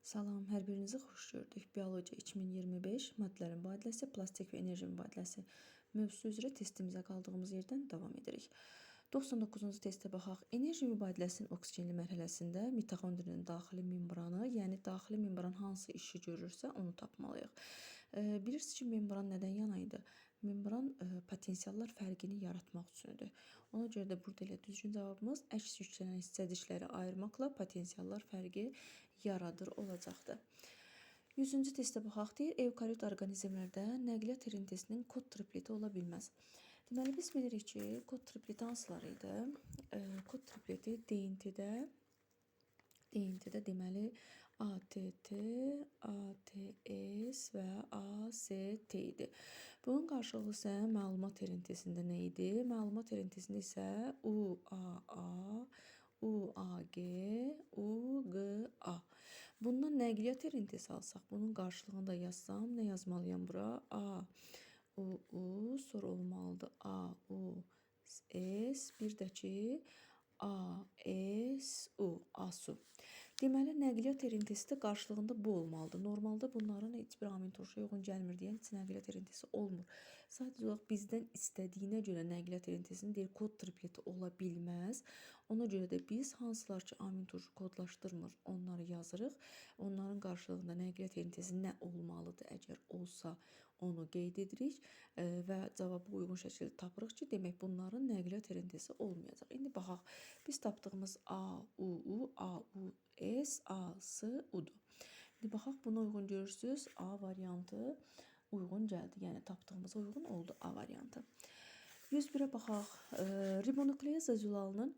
Salam, hər birinizi xoş gördük. Biologiya 2025 maddələrin mübadiləsi, plastik və enerji mübadiləsi mövzusu üzrə testimizə qaldığımız yerdən davam edirik. 99-cu testə baxaq. Enerji mübadiləsinin oksigenli mərhələsində mitoxondrinin daxili membranı, yəni daxili membran hansı işi görürsə onu tapmalıyıq. Bilirsiniz ki, membran nədən yana idi? Membran potensiallar fərqini yaratmaq üçündür. Ona görə də burada elə düzgün cavabımız əks yüklənən hissədişləri ayırmaqla potensiallar fərqi yaradır olacaqdır. 100-cü testə baxaq deyir, evkariot orqanizmlərdə nəqliyyat erintisinin kod tripleti ola bilməz. Deməli, biz bilirik ki, kod tripleti hansıları idi? Kod tripleti DNT-də deməli ATT, ATS və AST idi. Bunun qarşılığı isə məlumat erintisində nə idi? Məlumat erintisində isə UAA, UAG, UGA. Bundan nəqliyyat erintisi alsaq, bunun qarşılığında yazsam, nə yazmalıyam bura? A, U, sonra olmalıdır A, U, S, bir də ki A, S, U, ASU. Deməli, nəqliyyat erintisi də qarşılığında bu olmalıdır. Normalda bunların heç bir amin turşuya uyğun gəlmir deyən heç nəqliyyat erintisi olmur. Sadəcə olaraq bizdən istədiyinə görə nəqliyyat erintisinin deyir kod tripleti ola bilməz. Ona görə də biz hansılar ki amin turşu kodlaşdırmır onları yazırıq. Onların qarşılığında nəqliyyat erintisi nə olmalıdır? Əgər olsa onu qeyd edirik və cavabı uyğun şəkildə tapırıq ki, demək bunların nəqliyyat erintisi olmayacaq. İndi baxaq, biz tapdığımız A, U, A, U, S, A, S, U'dur. İndi baxaq, buna uyğun görürsünüz. A variantı uyğun gəldi. Yəni tapdığımıza uyğun oldu A variantı. 101-ə baxaq. Ribonukleoza zülalının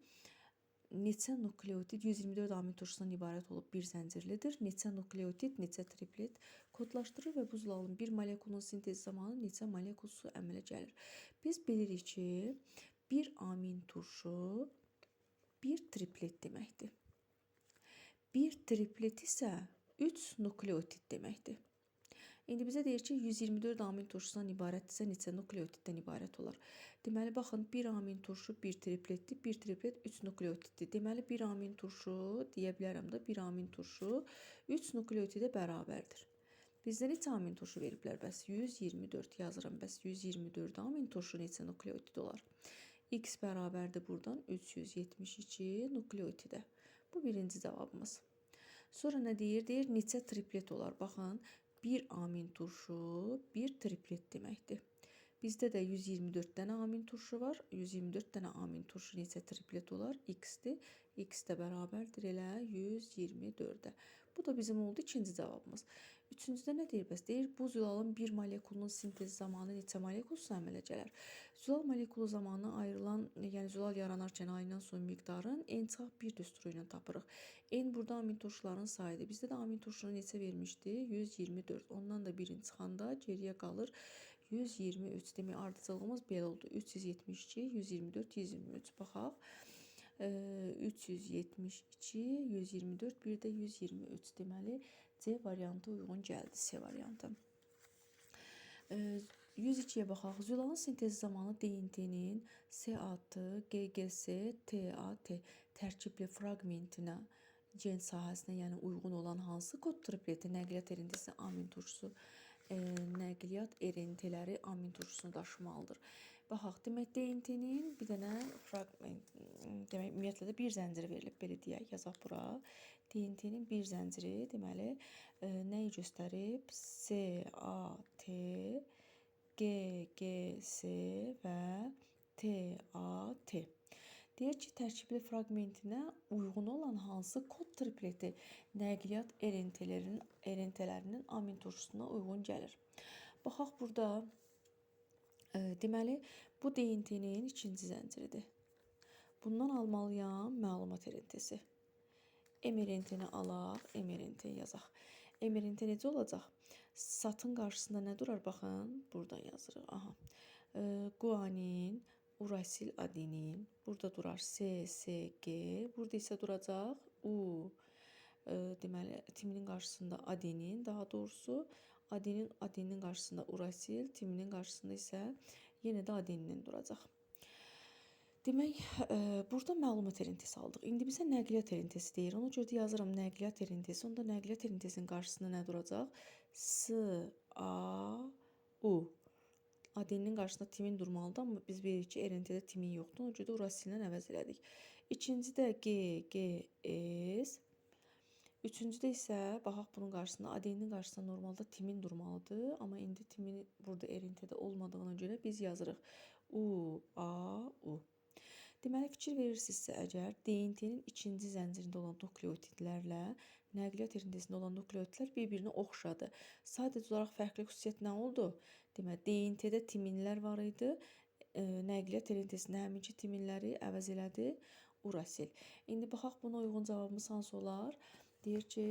neçə nukleotid 124 amin turşusundan ibarət olub bir zəncirlidir. Neçə nukleotid, neçə triplet kodlaşdırır və bu zülalın bir molekulun sintezi zamanı neçə molekul su əmələ gəlir. Biz bilirik ki, bir amin turşu bir triplet deməkdir. Bir triplet isə 3 nukleotid deməkdir. İndi bizə deyir ki, 124 amin turşusundan ibarətdirsə neçə nukleotiddən ibarət olar? Deməli, baxın, bir amin turşu bir tripletdir, bir triplet 3 nukleotiddir. Deməli, bir amin turşu, deyə bilərəm də, bir amin turşu 3 nukleotidə bərabərdir. Bizdə neçə amin turşu veriblər? Bəs 124 yazıram. Bəs 124 amin turşu neçə nukleotid olar? X bərabərdir buradan 372 nukleotidə. Bu birinci cavabımız. Sonra nə deyir? Deyir, neçə triplet olar? Baxın, bir amin turşu bir triplet deməkdir. Bizdə də 124 dənə amin turşu var. 124 dənə amin turşu neçə triplet olar? X-dir. X də bərabərdir elə 124-ə. Bu da bizim oldu ikinci cavabımız. Üçüncüdə nə deyir bəs? Deyir, bu zülalın bir molekulunun sintezi zamanı neçə molekul su əmələ gələr? Zülal molekulu zamanı ayrılan, yəni zülal yaranarkən ayrılan su miqdarın en çarpı bir düsturu ilə tapırıq. En burada amin turşuların sayıdır. Bizdə də amin turşunu neçə vermişdi? 124. Ondan da birini çıxanda geriyə qalır 123. Demək, ardıcılığımız belə oldu. 372, 124, 123. Baxaq. 372, 124, bir də 123. Deməli, C variantı uyğun gəldi, C variantı. 102-yə baxaq. Zülalın sintezi zamanı DNT-nin SAT, GGS, TAT tərkibli fraqmentinə, gen sahəsinə, yəni uyğun olan hansı kod tripleti nəqliyyat erintisi amin turşusu nəqliyyat erintiləri amin turşusunu daşımalıdır. Baxaq, demək DNT-nin bir dənə fraqment, demək ümumiyyətlə də bir zənciri verilib, belə deyək, yazaq bura. DNT-nin bir zənciri, deməli, nəyi göstərib? SAT, GGS və TAT. Deyir ki, tərkibli fraqmentinə uyğun olan hansı kod tripleti nəqliyyat erintilərinin amin turşusuna uyğun gəlir. Baxaq burada, deməli, bu DNT-nin ikinci zənciridir. Bundan almalıyam məlumat erintisi. M erintini alaq, M erintini yazaq. M erinti necə olacaq? Satın qarşısında nə durar? Baxın, buradan yazırıq. Aha. Guanin, urasil adenin, burada durar S, S, G, burada isə duracaq U, deməli, timinin qarşısında adenin, daha doğrusu adeninin qarşısında urasil, timinin qarşısında isə yenə də adeninin duracaq. Demək, burada məlumat elintisi aldıq. İndi bizə nəqliyyat elintisi deyir. Ona görə də yazıram nəqliyyat elintisi. Onda nəqliyyat elintisinin qarşısında nə duracaq? S, A, U. ADN-nin qarşısında timin durmalıdır, amma biz bilirik ki, RNT-də timin yoxdur. Ona görə də Uracil ilə əvəz elədik. İkincidə G, G, S. Üçüncüdə isə, baxaq bunun qarşısında, ADN-nin qarşısında normalda timin durmalıdır. Amma indi timin burada RNT-də olmadığına görə biz yazırıq U, A, U. Deməli, fikir verirsinizsə əgər DNT-nin ikinci zəncirində olan nukleotidlərlə nəqliyyat erintisində olan nukleotidlər bir-birinə oxşadı. Sadəcə olaraq fərqli xüsusiyyət nə oldu? Deməli, DNT-də timinlər var idi. Nəqliyyat erintisində həminki timinləri əvəz elədi Uracil. İndi baxaq buna uyğun cavabımız hansı olar? Deyir ki,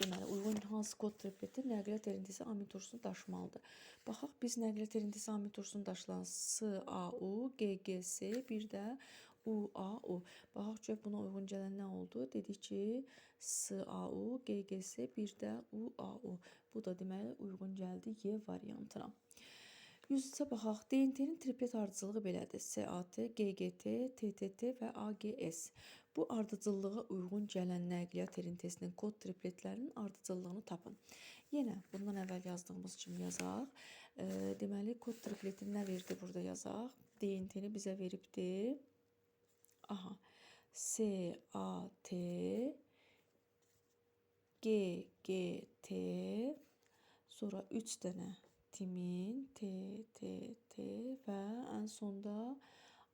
deməli, uyğun hansı kod tripleti nəqliyyat erintisi amin turşusunu daşımalıdır. Baxaq, biz nəqliyyat erintisi amin turşusunu daşılan SAU, GGS, bir də UAU. Baxaq, görək buna uyğun gələn nə oldu? Dedik ki, SAU, GGS, bir də UAU. Bu da deməli uyğun gəldi Y variantına. 103-ə baxaq. DNT-nin triplet ardıcılığı belədir. SAT, GGT, TTT və AGS. Bu ardıcıllığa uyğun gələn nəqliyyat erintisinin kod tripletlərinin ardıcıllığını tapın. Yenə bundan əvvəl yazdığımız kimi yazaq. Deməli, kod tripletini nə verdi burada yazaq? DNT-ni bizə veribdir. Aha. SAT, GGT, sonra 3 dənə timin, TTT və ən sonda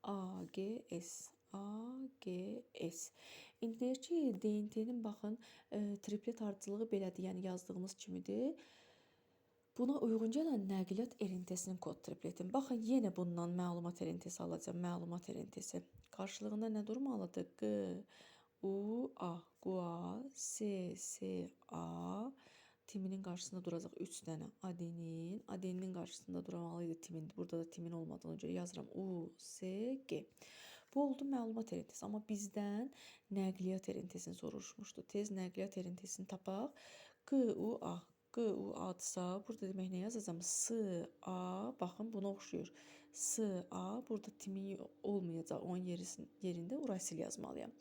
AGS. AGS. İndi deyir ki, DNT-nin baxın, triplet ardıcılığı belədir, yəni yazdığımız kimidir. Buna uyğun gələn nəqliyyat erintisinin kod tripletin. Baxın, yenə bundan məlumat erintisi alacağım. Məlumat erintisi. Qarşılığında nə durmalıdır? Q, U, A. Qua, S, S, A. Timinin qarşısında duracaq 3 dənə adenin. Adenin qarşısında durmalıydı timin. Burada da timin olmadığına görə yazıram U, S, G. Bu oldu məlumat erintisi. Amma bizdən nəqliyyat erintisini soruşmuşdu. Tez nəqliyyat erintisini tapaq. Q, U, A. Q, U, A-dırsa, burada demək nə yazacağım? S, A. Baxın, buna oxşuyur. S, A. Burada timin olmayacaq. Onun yerində Uracil yazmalıyam.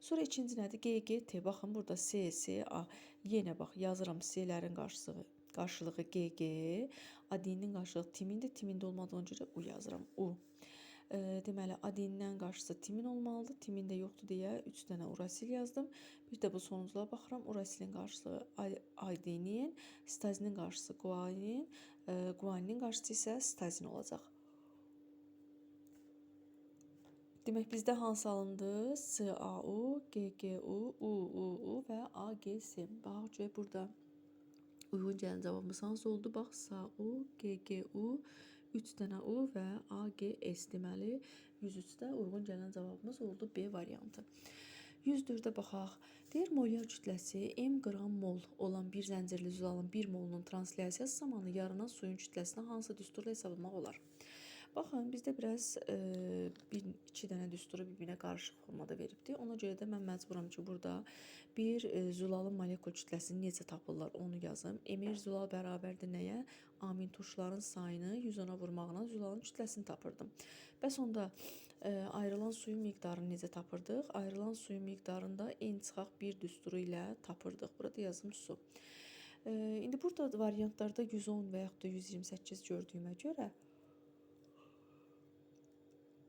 Sonra ikinci nədir? G, G, T. Baxın, burada S, S, A. Yenə bax, yazıram S-lərin qarşılığı G, G. Adenin qarşılığı timindir. Timində olmadığına görə U yazıram. U. Deməli, adendən qarşısı timin olmalıdır. Timin də yoxdur deyə 3 dənə Uracil yazdım. Bir də bu sonunculuğa baxıram. Uracilin qarşısı adenin, stazinin qarşısı guanin, guaninin qarşısı isə stazin olacaq. Demək, bizdə hansı alındı? SAU, GGU, UUU və AGS. Bax, görək burada uyğun gələn cavabımız hansı oldu? Bax, SAU, GGU, 3 dənə U və AGS. Deməli, 103-də uyğun gələn cavabımız oldu B variantı. 104-də baxaq. Deyir, molyar kütləsi M qram mol olan bir zəncirli zülalın 1 molunun translyasiyası zamanı yaranan suyun kütləsinə hansı düsturla hesablamaq olar? Baxın, bizdə biraz 2 dənə düsturu bir-birinə qarışıq formada veribdir. Ona görə də mən məcburam ki, burada bir zülalın molekul kütləsini necə tapırlar onu yazım. Emir zülal bərabərdir nəyə? Amin turşuların sayını 110-a vurmağına zülalın kütləsini tapırdım. Bəs onda ayrılan suyun miqdarını necə tapırdıq? Ayrılan suyun miqdarını da n çıxaq 1 düsturu ilə tapırdıq. Burada yazım su. İndi burada variantlarda 110 və yaxud da 128 gördüyümə görə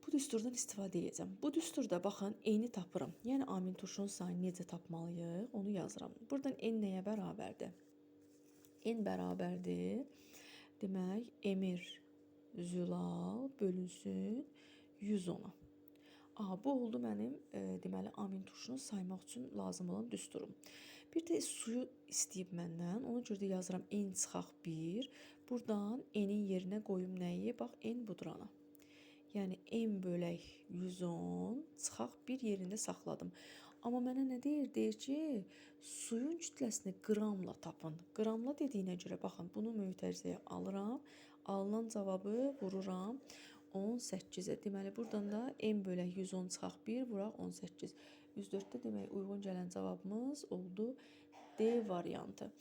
bu düsturdan istifadə edəcəm. Bu düsturda baxın, n-i tapıram. Yəni amin turşunun sayını necə tapmalıyıq? Onu yazıram. Buradan n nəyə bərabərdir? N bərabərdir. Demək, Emir zülal bölünsün 110-a. Bu oldu mənim deməli amin turşunu saymaq üçün lazım olan düsturum. Bir də suyu istəyib məndən. Ona görə də yazıram n çıxaq 1. Buradan n-in yerinə qoyum nəyi? Bax, n budur ana. Yəni n bölək 110 çıxaq 1 yerində saxladım. Amma mənə nə deyir? Deyir ki, suyun kütləsini qramla tapın. Qramla dediyinə görə baxın, bunu mötərizəyə alıram. Alınan cavabı vururam 18-ə. Deməli, buradan da n bölək 110 çıxaq 1 vuraq 18. 104-də demək uyğun gələn cavabımız oldu D variantı.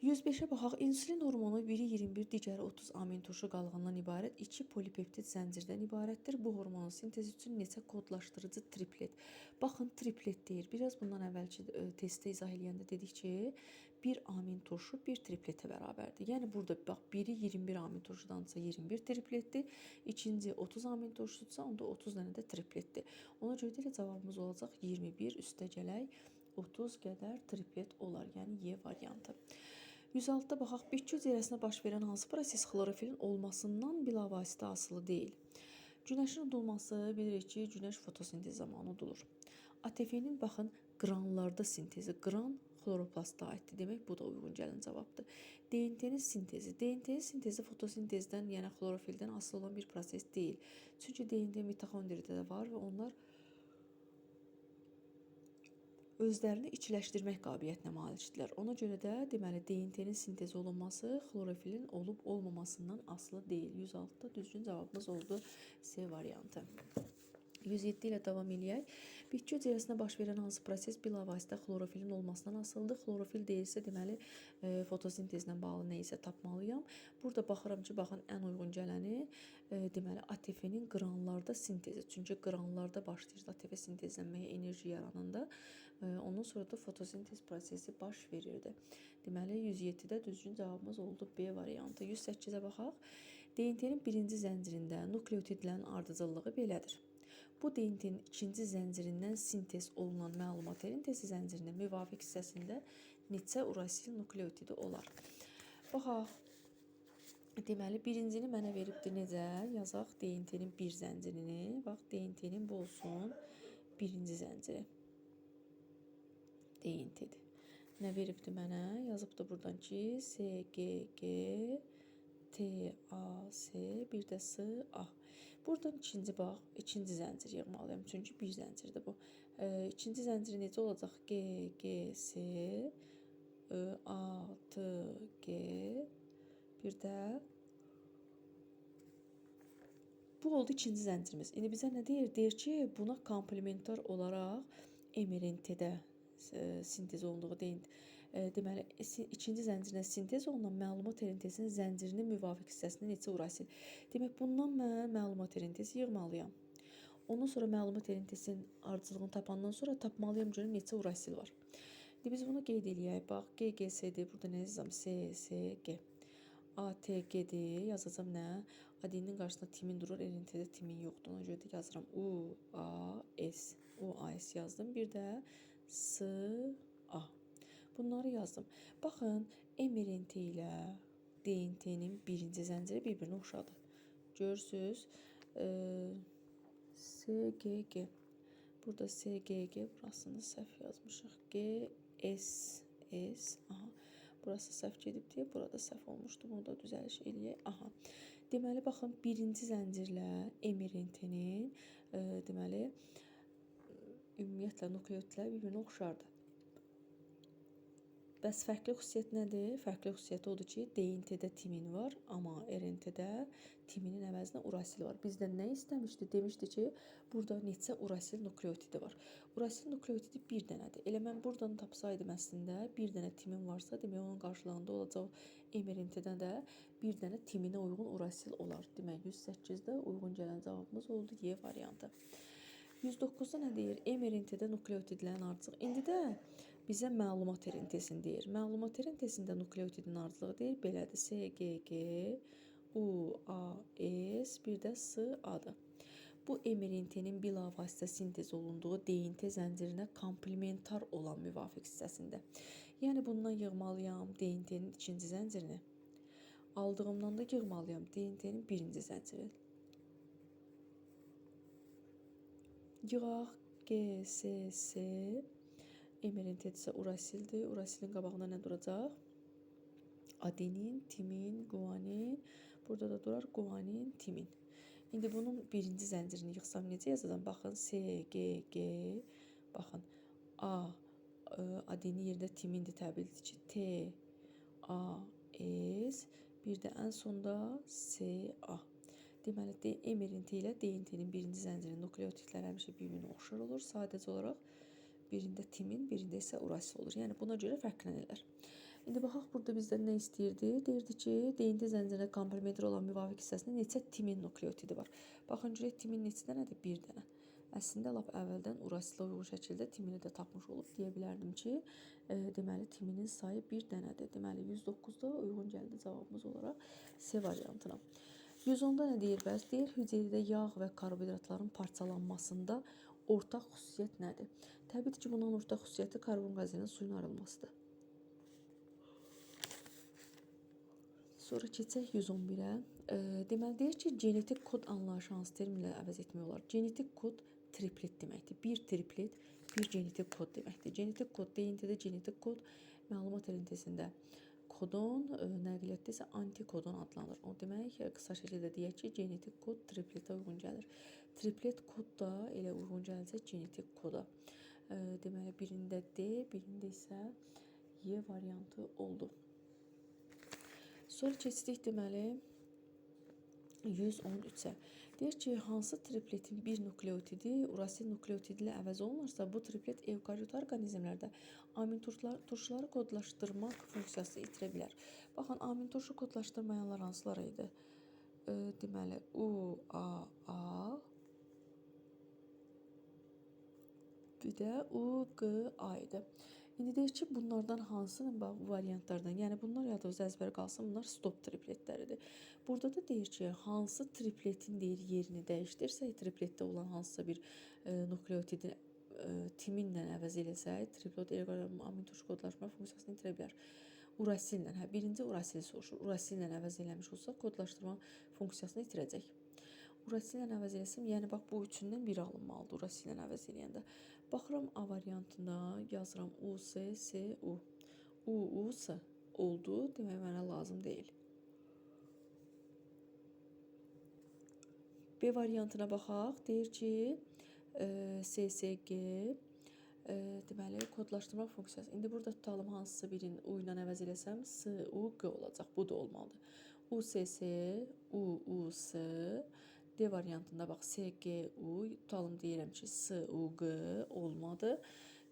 105-ə baxaq. İnsulin hormonu biri 21, digəri 30 amin turşu qalığından ibarət 2 polipeptid zəncirdən ibarətdir. Bu hormonun sintezi üçün neçə kodlaşdırıcı triplet. Baxın, triplet deyir. Biraz bundan əvvəlki testdə izah eləyəndə dedik ki, bir amin turşu bir tripletə bərabərdir. Yəni burada bax, biri 21 amin turşudansa 21 tripletdir. İkinci 30 amin turşudursa onda 30 dənə də tripletdir. Ona görə də cavabımız olacaq 21 üstə gələk 30 qədər triplet olar. Yəni Y variantı. 106-da baxaq, bitki hüceyrəsinə baş verən hansı proses xlorofilin olmasından bilavasitə asılı deyil? Günəşin udulması, bilirik ki, günəş fotosintez zamanı udulur. ATF-nin baxın, qranlarda sintezi, qran xloroplasta aiddir. Demək, bu da uyğun gələn cavabdır. DNT-nin sintezi. DNT-nin sintezi fotosintezdən, yəni xlorofildən asılı olan bir proses deyil. Çünki DNT mitoxondriyada da var və onlar özlərini içiləşdirmək qabiliyyətinə malikdirlər. Ona görə də deməli DNT-nin sintezi olunması xlorofilin olub olmamasından asılı deyil. 106-da düzgün cavabımız oldu C variantı. 107 ilə davam eləyək. Bitki hüceyrəsinə baş verən hansı proses bilavasitə xlorofilin olmasından asılıdır? Xlorofil deyilsə, deməli, fotosintezlə bağlı nə isə tapmalıyam. Burada baxıram ki, baxın, ən uyğun gələni, deməli, ATF-nin qranlarda sintezi. Çünki qranlarda başlayır ATF sintezlənməyə enerji yarananda. Ondan sonra da fotosintez prosesi baş verirdi. Deməli, 107-də düzgün cavabımız oldu B variantı. 108-ə baxaq. DNT-nin birinci zəncirində nukleotidlərin ardıcıllığı belədir. Bu DNT-nin ikinci zəncirindən sintez olunan məlumat elintezi zəncirinin müvafiq hissəsində neçə urasil nukleotidi olar? Baxaq. Deməli, birincini mənə veribdir necə? Yazaq DNT-nin bir zəncirini. Bax, DNT-nin bu olsun birinci zənciri. DNT-dir. Nə veribdir mənə? Yazıbdır buradan ki, SGG, TAC, bir də SA. Buradan ikinci bax, ikinci zəncir yığmalıyam. Çünki bir zəncirdir bu. İkinci zəncir necə olacaq? GGS, ATG, bir də bu oldu ikinci zəncirimiz. İndi bizə nə deyir? Deyir ki, buna komplementar olaraq mRNT-də sintez olunduğu deyin. Deməli, ikinci zəncirlə sintez olunan məlumat elintezinin zəncirinin müvafiq hissəsində neçə urasil? Demək, bundan mən məlumat elintezi yığmalıyam. Ondan sonra məlumat elintezinin ardıcılığını tapandan sonra tapmalıyam görüm neçə urasil var. Biz bunu qeyd eləyək. Bax, GGS-dir. Burada nə yazacağım? SSG. ATG-dir. Yazacağım nə? Adenin qarşısında timin durur. Elintezdə timin yoxdur. Ona görə də yazıram. UAS. UAS yazdım. Bir də SA. Bunları yazdım. Baxın, mRNT ilə DNT-nin birinci zənciri bir-birinə oxşadır. Görürsünüz. SGG. Burada SGG, burasını səhv yazmışıq. GSS. Aha. Burası səhv gedib deyə, burada səhv olmuşdu. Bunu da düzəliş eləyək. Aha. Deməli, baxın, birinci zəncirlə mRNT-nin deməli, ümumiyyətlə nukleotidlər bir-birinə oxşardır. Bəs fərqli xüsusiyyət nədir? Fərqli xüsusiyyət odur ki, DNT-də timin var, amma RNT-də timinin əvəzinə urasil var. Bizdən nə istəmişdi? Demişdi ki, burada neçə urasil nukleotidi var. Urasil nukleotidi bir dənədir. Elə mən buradan tapsaydım əslində, bir dənə timin varsa, demək onun qarşılığında olacaq mRNT-dən də bir dənə timinə uyğun urasil olar. Demək, 108-də uyğun gələn cavabımız oldu Y variantı. 109-da nə deyir? mRNT-də nukleotidlərin ardıcılığı. İndi də bizə məlumat elintezini deyir. Məlumat elintezində nukleotidin ardıcılığı deyir. Belədir. SGG, UAS, bir də SA-dır. Bu mRNT-nin bilavasitə sintez olunduğu DNT zəncirinə komplementar olan müvafiq hissəsində. Yəni, bundan yığmalıyam DNT-nin ikinci zəncirini. Aldığımdan da yığmalıyam DNT-nin birinci zəncirini. Yığaq GSS, mRNT isə urasildir. Urasilin qabağında nə duracaq? Adenin, timin, guanin. Burada da durar guanin, timin. İndi bunun birinci zəncirini yıxsam necə yazacağım? Baxın, SGG, baxın, A, adeni yerdə timindir, təbildir ki, T, A, S, bir də ən sonda SA. Deməli, mRNT ilə DNT-nin birinci zəncirinin nukleotidlər həmişə bir-birinə oxşar olur. Sadəcə olaraq birində timin, birində isə urasil olur. Yəni, buna görə fərqlənirlər. İndi baxaq burada bizdən nə istəyirdi? Deyirdi ki, DNT zəncirinə komplementər olan müvafiq hissəsində neçə timin nukleotidi var? Baxın görək timin neçə dənədir? 1 dənə. Əslində lap əvvəldən urasilə uyğun şəkildə timini də tapmış olub. Deyə bilərdim ki, deməli timinin sayı 1 dənədir. Deməli 109-da uyğun gəldi cavabımız olaraq C variantına. 110-da nə deyir bəs? Deyir hüceyrədə yağ və karbohidratların parçalanmasında ortaq xüsusiyyət nədir? Təbii ki, bunun ortaq xüsusiyyəti karbon qazının suyun ayrılmasıdır. Sonra keçək 111-ə. Deməli deyir ki, genetik kod anlayışı hansı terminlə əvəz etmək olar? Genetik kod triplet deməkdir. Bir triplet, bir genetik kod deməkdir. Genetik kod DNT-də genetik kod, məlumat elintesində kodon, nəqliyyatda isə antikodon adlanır. O demək, qısa şəkildə deyək ki, genetik kod tripletə uyğun gəlir. Triplet kod da elə uyğun gələcək genetik koda. Deməli birində D, birində isə Y variantı oldu. Sonra keçdik deməli 113-ə. Deyir ki, hansı tripletin bir nukleotidi urasil nukleotidi ilə əvəz olunursa, bu triplet evkaryot orqanizmlərdə amin turşuları kodlaşdırmaq funksiyası itirə bilər. Baxın, amin turşu kodlaşdırmayanlar hansıları idi? Deməli, U, A, A, bir də U, G, A idi. İndi deyir ki, bunlardan hansının bu variantlardan, yəni bunlar yadınızda əzbər qalsın, bunlar stop tripletləridir. Burada da deyir ki, hansı tripletin deyir yerini dəyişdirsək, tripletdə olan hansısa bir nukleotidin timinlə əvəz eləsək, triplet amin turşu kodlaşma funksiyasını itirə bilər. Urasillə, birinci urasili soruşur. Urasillə əvəz eləmiş olsa, kodlaşdırma funksiyasını itirəcək. Urasillə əvəz eləsəm, yəni bax bu üçündən biri alınmalıdır urasillə əvəz eləyəndə. Baxıram A variantına, yazıram U, S, S, U. U, U, S oldu, demək mənə lazım deyil. B variantına baxaq, deyir ki, S, S, G, deməli kodlaşdırma funksiyası. İndi burada tutalım hansısa birini U ilə əvəz eləsəm, S, U, G olacaq. Bu da olmalıdır. U, S, S, U, U, S. D variantında bax S, G, U. Tutalım deyirəm ki, S, U, G olmadı.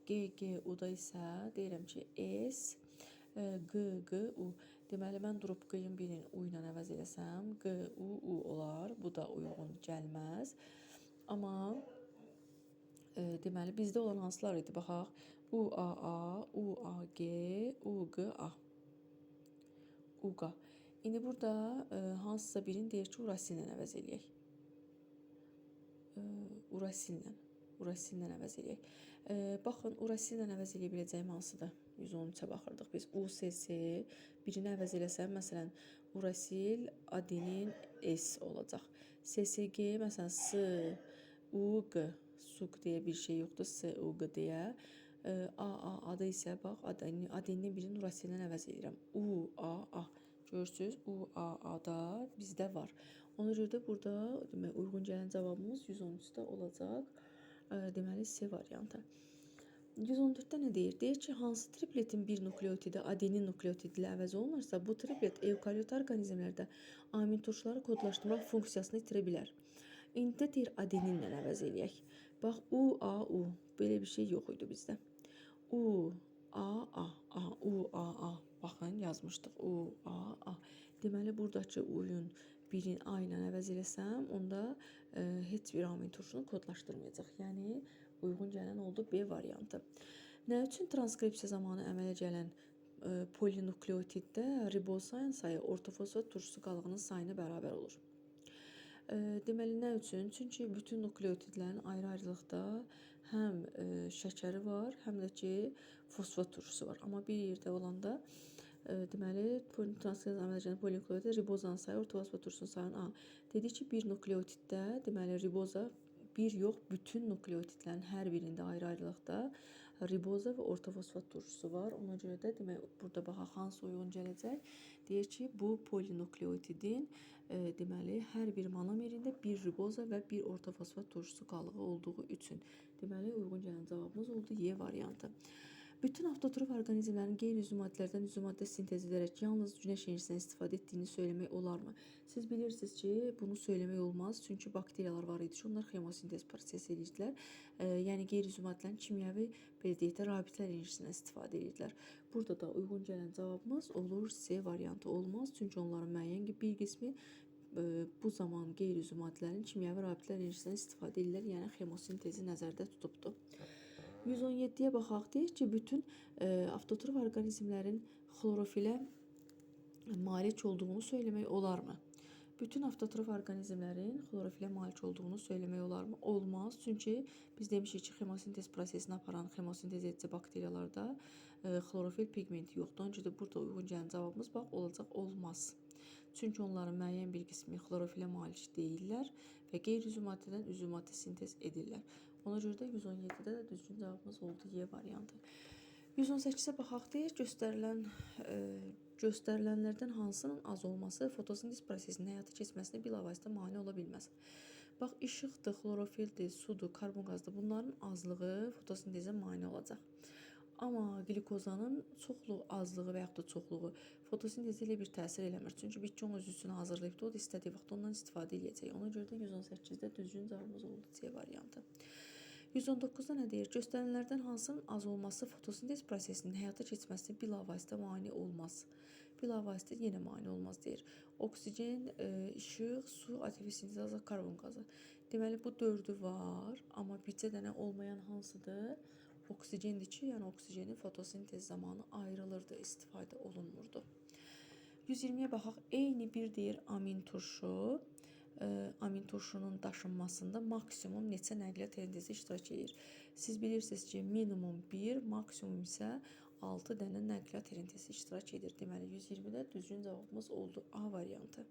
G, G, U-da isə deyirəm ki, S, G, G, U. Deməli, mən durub G-yin birini U ilə əvəz eləsəm, G, U, U olar. Bu da uyğun gəlməz. Amma deməli, bizdə olan hansılar idi? Baxaq. U, A, A, U, A, G, U, G, A. Uqa. İndi burada hansısa birini deyir ki, urasillə əvəz eləyək. Urasillə əvəz eləyək. Baxın, urasillə əvəz eləyə biləcəyim hansıdır? 113-ə baxırdıq biz. U, S, S, birini əvəz eləsəm, məsələn, urasil, adenin, S olacaq. S, S, G, məsələn, S, U, G, suq deyə bir şey yoxdur, S, U, G deyə. A, A, A-da isə, bax, adenin birini urasillə əvəz edirəm. U, A, A. Görürsünüz, U, A, A-da bizdə var. Ona görə də burada demək, uyğun gələn cavabımız 113-də olacaq. Deməli, C variantı. 114-də nə deyir? Deyir ki, hansı tripletin bir nukleotidi adenin nukleotidi ilə əvəz olunursa, bu triplet evkaryot orqanizmlərdə amin turşuları kodlaşdırmaq funksiyasını itirə bilər. İndi də deyir, adeninlə əvəz eləyək. Bax, U, A, U. Belə bir şey yox idi bizdə. U, A, A. Aha, U, A, A. Baxın, yazmışdıq. U, A, A. Deməli, buradakı U-yun birini A ilə əvəz eləsəm, onda heç bir amin turşunu kodlaşdırmayacaq. Yəni, uyğun gələn oldu B variantı. Nə üçün transkripsiya zamanı əmələ gələn polinukleotiddə ribozayn sayı ortofosfat turşusu qalığının sayına bərabər olur? Deməli, nə üçün? Çünki bütün nukleotidlərin ayrı-ayrılıqda həm şəkəri var, həm də ki, fosfat turşusu var. Amma bir yerdə olanda deməli, transkripsiya əmələ gələn polinukleotiddə ribozanın sayı ortofosfat turşusunun sayına dedi ki, bir nukleotiddə, deməli, riboza bir yox, bütün nukleotidlərin hər birində ayrı-ayrılıqda riboza və ortofosfat turşusu var. Ona görə də demək, burada baxaq hansı uyğun gələcək. Deyir ki, bu polinukleotidin deməli, hər bir monomerində bir riboza və bir ortofosfat turşusu qalığı olduğu üçün. Deməli, uyğun gələn cavabımız oldu Y variantı. Bütün avtotrof orqanizmlərin qeyri-üzvü maddələrdən üzvü maddə sintez edərək yalnız günəş enerjisindən istifadə etdiyini söyləmək olarmı? Siz bilirsiniz ki, bunu söyləmək olmaz, çünki bakteriyalar var idi ki, onlar xemosintez prosesi edirdilər. Yəni qeyri-üzvü maddələrin kimyəvi, belə deyək də, rabitələr enerjisindən istifadə edirdilər. Burada da uyğun gələn cavabımız olur C variantı olmaz, çünki onların müəyyən bir qismi bu zaman qeyri-üzvü maddələrin kimyəvi rabitələr enerjisindən istifadə edirlər, yəni xemosintezi nəzərdə tutubdur. 117-yə baxaq, deyir ki, bütün avtotrof orqanizmlərin xlorofilə malik olduğunu söyləmək olarmı? Bütün avtotrof orqanizmlərin xlorofilə malik olduğunu söyləmək olarmı? Olmaz, çünki biz demişik ki, xemosintez prosesini aparan xemosintez edici bakteriyalarda xlorofil pigmenti yoxdur. Öncə də burada uyğun gələn cavabımız bax olacaq olmaz. Çünki onların müəyyən bir qismi xlorofilə malik deyirlər və qeyri-üzvü maddədən üzvü maddə sintez edirlər. Ona görə də 117-də də düzgün cavabımız oldu Y variantı. 118-ə baxaq, deyir, göstərilənlərdən hansının az olması fotosintez prosesinin həyata keçməsinə bilavasitə mane ola bilməz. Bax, işıqdır, xlorofildir, sudur, karbon qazdır. Bunların azlığı fotosintezə mane olacaq. Amma glikozanın çoxluğu, azlığı və yaxud da çoxluğu fotosintezə elə bir təsir eləmir. Çünki bitki onun özünü hazırlayıbdır, o da istədiyi vaxt ondan istifadə edəcək. Ona görə də 118-də düzgün cavabımız oldu C variantı. 119-da nə deyir? Göstərilənlərdən hansının az olması fotosintez prosesinin həyata keçməsinə bilavasitə mane olmaz. Bilavasitə yenə mane olmaz deyir. Oksigen, işıq, su, ATP sintezi, karbon qazı. Deməli, bu 4-ü var, amma bircə dənə olmayan hansıdır? Oksigendir ki, yəni oksigenin fotosintez zamanı ayrılırdı, istifadə olunmurdu. 120-yə baxaq. Eyni bir deyir amin turşu. Amin turşunun daşınmasında maksimum neçə nəqliyyat sintezi iştirak edir? Siz bilirsiniz ki, minimum 1, maksimum isə 6 dənə nəqliyyat sintezi iştirak edir. Deməli, 120-də düzgün cavabımız oldu A variantı.